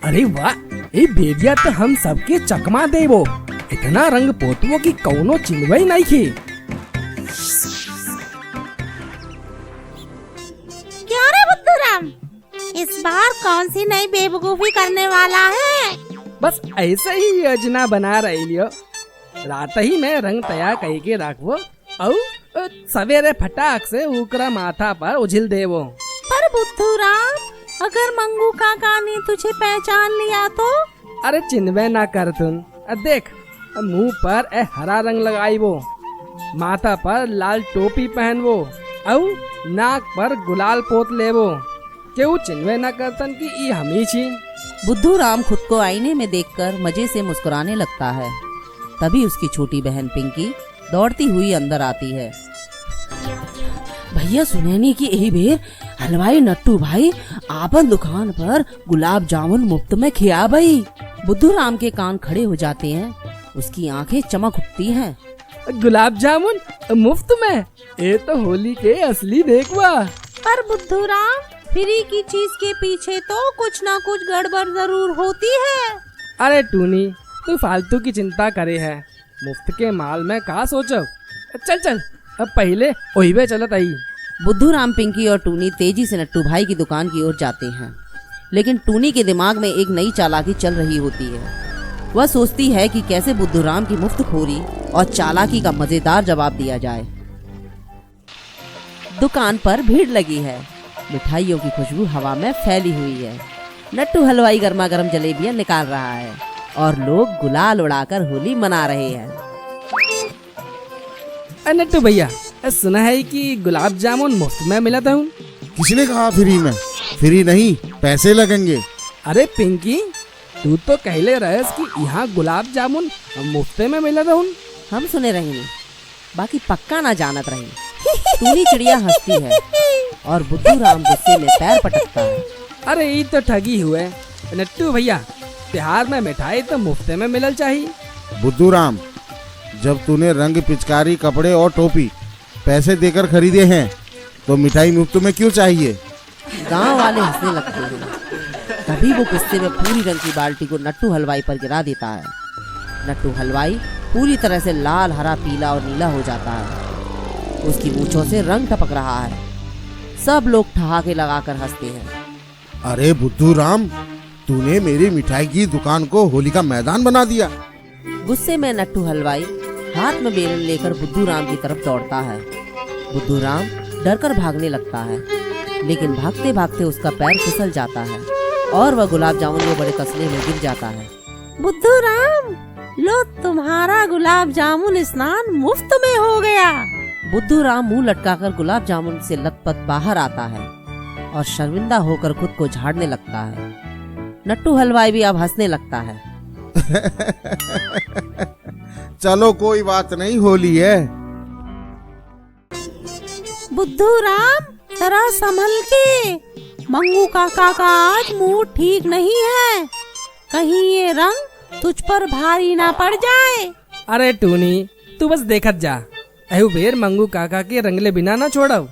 अरे वाह, ये बेदिया तो हम सबके चकमा देवो। इतना रंग पोतवो की कौनो चिन्हई नहीं थी। क्या रे बुद्धूराम, इस बार कौन सी नई बेवकूफी करने वाला है? बस ऐसे ही योजना बना रही लियो। रात ही में रंग तैयार कही के रखवो और सवेरे फटाक से उकरा माथा पर उझिल देवो। पर बुद्धूराम, अगर मंगू काका ने तुझे पहचान लिया तो? अरे चिन्हवे ना कर तुम। देख, मुंह पर हरा रंग लगाई वो, माथा पर लाल टोपी पहन वो और नाक पर गुलाल पोत ले वो। क्यों चिन्हवे ना करतन कि ये हमी छी। बुद्धूराम खुद को आईने में देखकर मजे से मुस्कुराने लगता है। तभी उसकी छोटी बहन पिंकी दौड़ती हुई अंदर आती है। भैया सुनैनी की यही बेर हलवाई नट्टू भाई आपन दुकान पर गुलाब जामुन मुफ्त में खिया भाई। बुद्धूराम के कान खड़े हो जाते हैं, उसकी आंखें चमक उठती हैं। गुलाब जामुन मुफ्त में? ये तो होली के असली देखवा। पर बुद्धूराम, फ्री की चीज के पीछे तो कुछ ना कुछ गड़बड़ जरूर होती है। अरे टूनी, तू फालतू की चिंता करे है। मुफ्त के माल में का सोचो। चल चल, अब पहले ओहिबे चलत आई। बुद्धूराम, पिंकी और टूनी तेजी से नट्टू भाई की दुकान की ओर जाते हैं। लेकिन टूनी के दिमाग में एक नई चालाकी चल रही होती है। वह सोचती है कि कैसे बुद्धूराम की मुफ्तखोरी और चालाकी का मजेदार जवाब दिया जाए। दुकान पर भीड़ लगी है, मिठाइयों की खुशबू हवा में फैली हुई है। नट्टू हलवाई गर्मा गर्म जलेबियां निकाल रहा है और लोग गुलाल उड़ाकर होली मना रहे हैं। नट्टू भैया, सुना है कि गुलाब जामुन मुफ्त में मिला था। किसने कहा फ्री में? फ्री नहीं, पैसे लगेंगे। अरे पिंकी, तू तो कहले रहे कि यहाँ गुलाब जामुन मुफ्त में मिला था। हम सुने रहे, बाकी पक्का ना जानत रहे। टूनी चिड़िया हंसती है और बुद्धूराम गुस्से में पैर पटकता है। अरे ये तो ठगी हुए नट्टू भैया, त्योहार में मिठाई तो मुफ्त में मिलल चाहिए। बुद्धूराम, जब तूने रंग, पिचकारी, कपड़े और टोपी पैसे देकर खरीदे हैं तो मिठाई मुफ्त में क्यों चाहिए? गांव वाले हंसने लगते हैं। तभी वो गुस्से में पूरी रंग की बाल्टी को नट्टू हलवाई पर गिरा देता है। नट्टू हलवाई पूरी तरह से लाल, हरा, पीला और नीला हो जाता है। उसकी मूंछों से रंग टपक रहा है। सब लोग ठहाके लगाकर हंसते हैं। अरे बुद्धूराम, तूने मेरी मिठाई की दुकान को होली का मैदान बना दिया। गुस्से में नट्टू हलवाई हाथ में बेलन लेकर बुद्धूराम की तरफ दौड़ता है। बुद्धूराम डरकर भागने लगता है, लेकिन भागते भागते उसका पैर फिसल जाता है और वह गुलाब जामुन के बड़े तसले में गिर जाता है। बुद्धूराम, लो तुम्हारा गुलाब जामुन स्नान मुफ्त में हो गया। बुद्धूराम मुंह लटकाकर गुलाब जामुन से लथपथ बाहर आता है और शर्मिंदा होकर खुद को झाड़ने लगता है। नट्टू हलवाई भी अब हंसने लगता है। चलो कोई बात नहीं, होली है। बुद्धूराम, जरा संभल के। मंगू काका का आज मूड ठीक नहीं है। कहीं ये रंग तुझ पर भारी ना पड़ जाए। अरे टूनी, तू बस देखत जा। एहू बेर मंगू काका के रंगले बिना ना छोड़ो।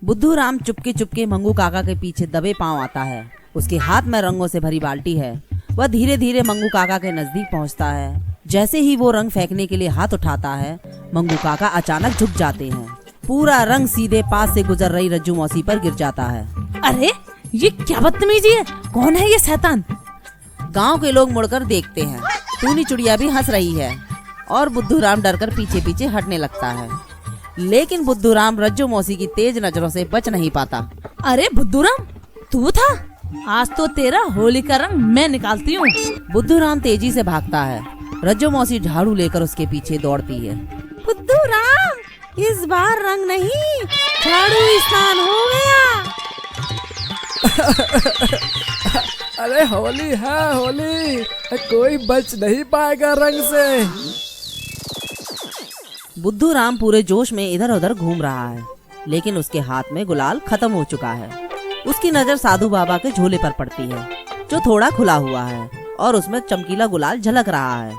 बुद्धूराम चुपके चुपके मंगू काका के पीछे दबे पांव आता है। उसके हाथ में रंगों से भरी बाल्टी है। वह धीरे धीरे मंगू काका के नजदीक पहुंचता है। जैसे ही वो रंग फेंकने के लिए हाथ उठाता है, मंगू काका अचानक झुक जाते हैं। पूरा रंग सीधे पास से गुजर रही रज्जू मौसी पर गिर जाता है। अरे ये क्या बदतमीजी है, कौन है ये शैतान? गांव के लोग मुड़कर देखते हैं। टूनी चुड़िया भी हंस रही है और बुद्धूराम डरकर पीछे पीछे हटने लगता है, लेकिन बुद्धूराम रज्जू मौसी की तेज नजरों से बच नहीं पाता। अरे बुद्धूराम, तू था? आज तो तेरा होली का रंग मैं निकालती हूँ। बुद्धूराम तेजी से भागता है। रज्जू मौसी झाड़ू लेकर उसके पीछे दौड़ती है। बुद्धूराम, इस बार रंग नहीं, झाड़ू स्नान हो गया। अरे होली है होली, कोई बच नहीं पाएगा रंग से। बुद्धूराम पूरे जोश में इधर उधर घूम रहा है, लेकिन उसके हाथ में गुलाल खत्म हो चुका है। उसकी नजर साधु बाबा के झोले पर पड़ती है, जो थोड़ा खुला हुआ है और उसमें चमकीला गुलाल झलक रहा है।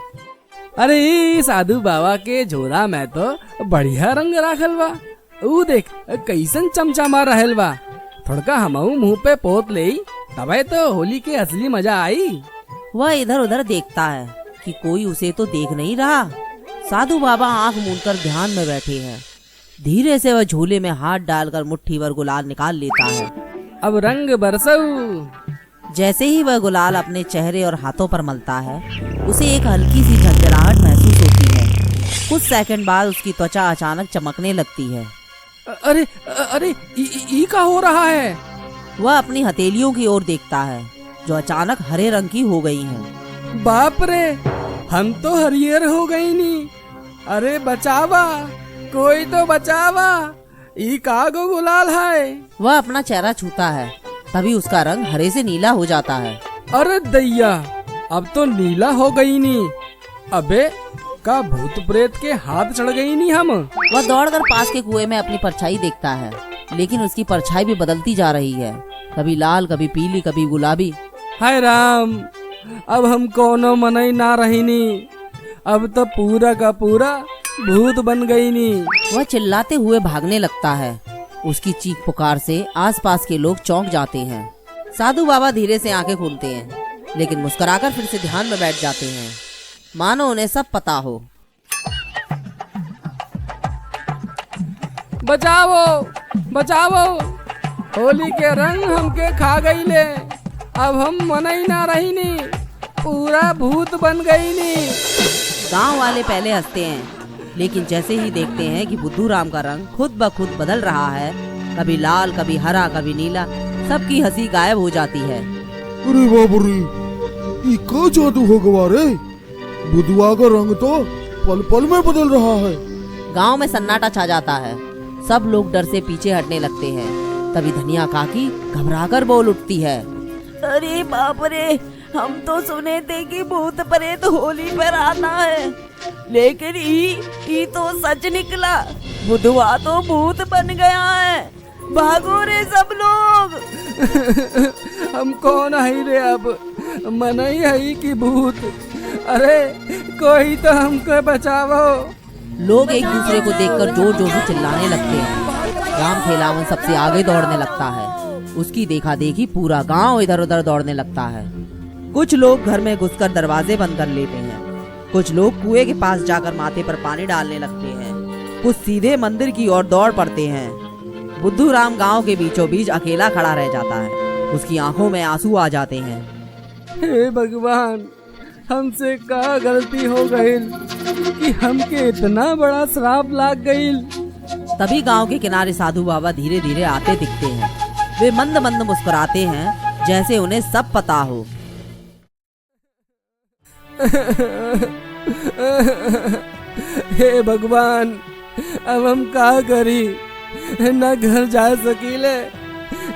अरे साधु बाबा के झोला में तो बढ़िया रंग राखल बा। ऊ देख कैसन चमचमा रहल बा। थोड़का हमहू मुंह पे पोत ले, तबे तो होली के असली मजा आई। वह इधर उधर देखता है कि कोई उसे तो देख नहीं रहा। साधु बाबा आंख मूंदकर ध्यान में बैठे हैं। धीरे से वह झोले में हाथ डालकर मुट्ठी भर गुलाल निकाल लेता है। अब रंग बरसऊ। जैसे ही वह गुलाल अपने चेहरे और हाथों पर मलता है, उसे एक हल्की सी झंझनाहट महसूस होती है। कुछ सेकंड बाद उसकी त्वचा अचानक चमकने लगती है। अरे अरे ई का हो रहा है? वह अपनी हथेलियों की ओर देखता है, जो अचानक हरे रंग की हो गई हैं। बाप रे, हम तो हरियर हो गई नी। अरे बचावा, कोई तो बचावा, ई का गो गुलाल है। वह अपना चेहरा छूता है, तभी उसका रंग हरे से नीला हो जाता है। अरे दैया, अब तो नीला हो गई नी। अबे का भूत प्रेत के हाथ चढ़ गई नी हम। वह दौड़कर पास के कुएं में अपनी परछाई देखता है, लेकिन उसकी परछाई भी बदलती जा रही है, कभी लाल, कभी पीली, कभी गुलाबी। हाय राम, अब हम कोनो मनई ना रही नी। अब तो पूरा का पूरा भूत बन गई नी। वह चिल्लाते हुए भागने लगता है। उसकी चीख पुकार से आसपास के लोग चौंक जाते हैं। साधु बाबा धीरे से आंखें खोलते हैं, लेकिन मुस्कुराकर फिर से ध्यान में बैठ जाते हैं, मानो उन्हें सब पता हो। बचाओ बचाओ, होली के रंग हमके खा गई ले। अब हम मनई ना रही नी, पूरा भूत बन गई नी। गांव वाले पहले हंसते हैं, लेकिन जैसे ही देखते हैं कि बुद्धूराम का रंग खुद ब खुद बदल रहा है, कभी लाल, कभी हरा, कभी नीला, सबकी हंसी गायब हो जाती है। अरे बाप रे, ये क्या जादू हो गवा रे? बुधवा का रंग तो पल पल में बदल रहा है। गांव में सन्नाटा छा जाता है। सब लोग डर से पीछे हटने लगते हैं। तभी धनिया काकी घबराकर बोल उठती है। अरे बाप रे, हम तो सुने थे कि भूत प्रेत होली पर आता है, लेकिन ई तो सच निकला। बुधवा तो भूत बन गया है। भागो रे सब लोग। हम कौन है रे अब, मनई है कि भूत? अरे कोई तो हमको बचाओ। लोग एक दूसरे को देखकर जोर जोर से चिल्लाने लगते हैं। राम खेलावन सबसे आगे दौड़ने लगता है। उसकी देखा देखी पूरा गांव इधर उधर दौड़ने लगता है। कुछ लोग घर में घुसकर दरवाजे बंद कर लेते हैं। कुछ लोग कुएं के पास जाकर माथे पर पानी डालने लगते हैं। कुछ सीधे मंदिर की ओर दौड़ पड़ते हैं। बुद्धूराम गांव के बीचों बीच अकेला खड़ा रह जाता है। उसकी आंखों में आंसू आ जाते हैं। हे भगवान, हमसे का गलती हो गई कि हमके इतना बड़ा श्राप लाग गई। तभी गांव के किनारे साधु बाबा धीरे धीरे आते दिखते हैं। वे मंद मंद मुस्कुराते हैं, जैसे उन्हें सब पता हो। हे भगवान, अब हम का करी? न घर जा सकीले,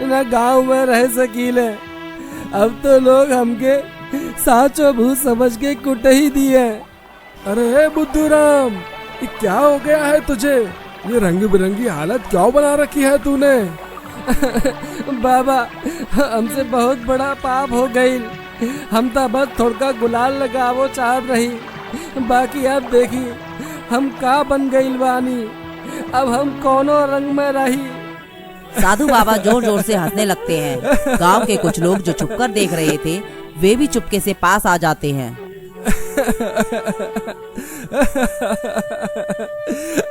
न गांव में रह सकीले। अब तो लोग हमके साचो भूत समझ के कुट ही दिए। अरे बुद्धूराम, ये क्या हो गया है तुझे? ये रंग बिरंगी हालत क्यों बना रखी है तूने? बाबा, हमसे बहुत बड़ा पाप हो गई। हम तो बस थोड़ा गुलाल लगावो चाहत रही, बाकी अब देखी हम का बन गई बानी। अब हम कोनो रंग में रही। साधु बाबा जोर जोर से हंसने लगते हैं। गांव के कुछ लोग जो छुपकर देख रहे थे, वे भी चुपके से पास आ जाते हैं।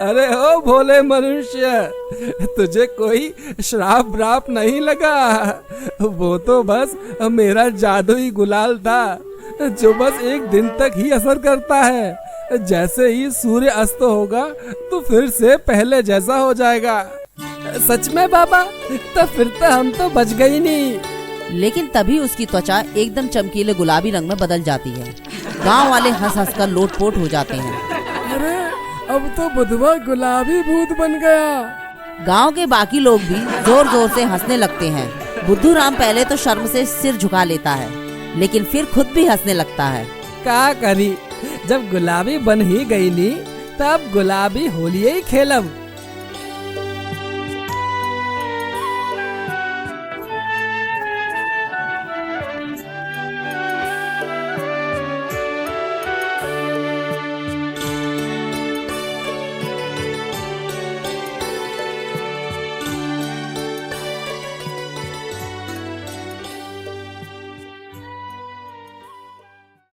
अरे ओ भोले मनुष्य, तुझे कोई श्राप व्राप नहीं लगा। वो तो बस मेरा जादुई गुलाल था, जो बस एक दिन तक ही असर करता है। जैसे ही सूर्य अस्त होगा तो फिर से पहले जैसा हो जाएगा। सच में बाबा, तो फिर तो हम तो बच गई नहीं। लेकिन तभी उसकी त्वचा एकदम चमकीले गुलाबी रंग में बदल जाती है। गांव वाले हंस हंस कर लोटपोट हो जाते हैं। अरे अब तो बुधवा गुलाबी भूत बन गया। गांव के बाकी लोग भी जोर जोर से हंसने लगते हैं। बुद्धू राम पहले तो शर्म से सिर झुका लेता है, लेकिन फिर खुद भी हंसने लगता है। का करी, जब गुलाबी बन ही गई नी, तब गुलाबी होली ही खेलब।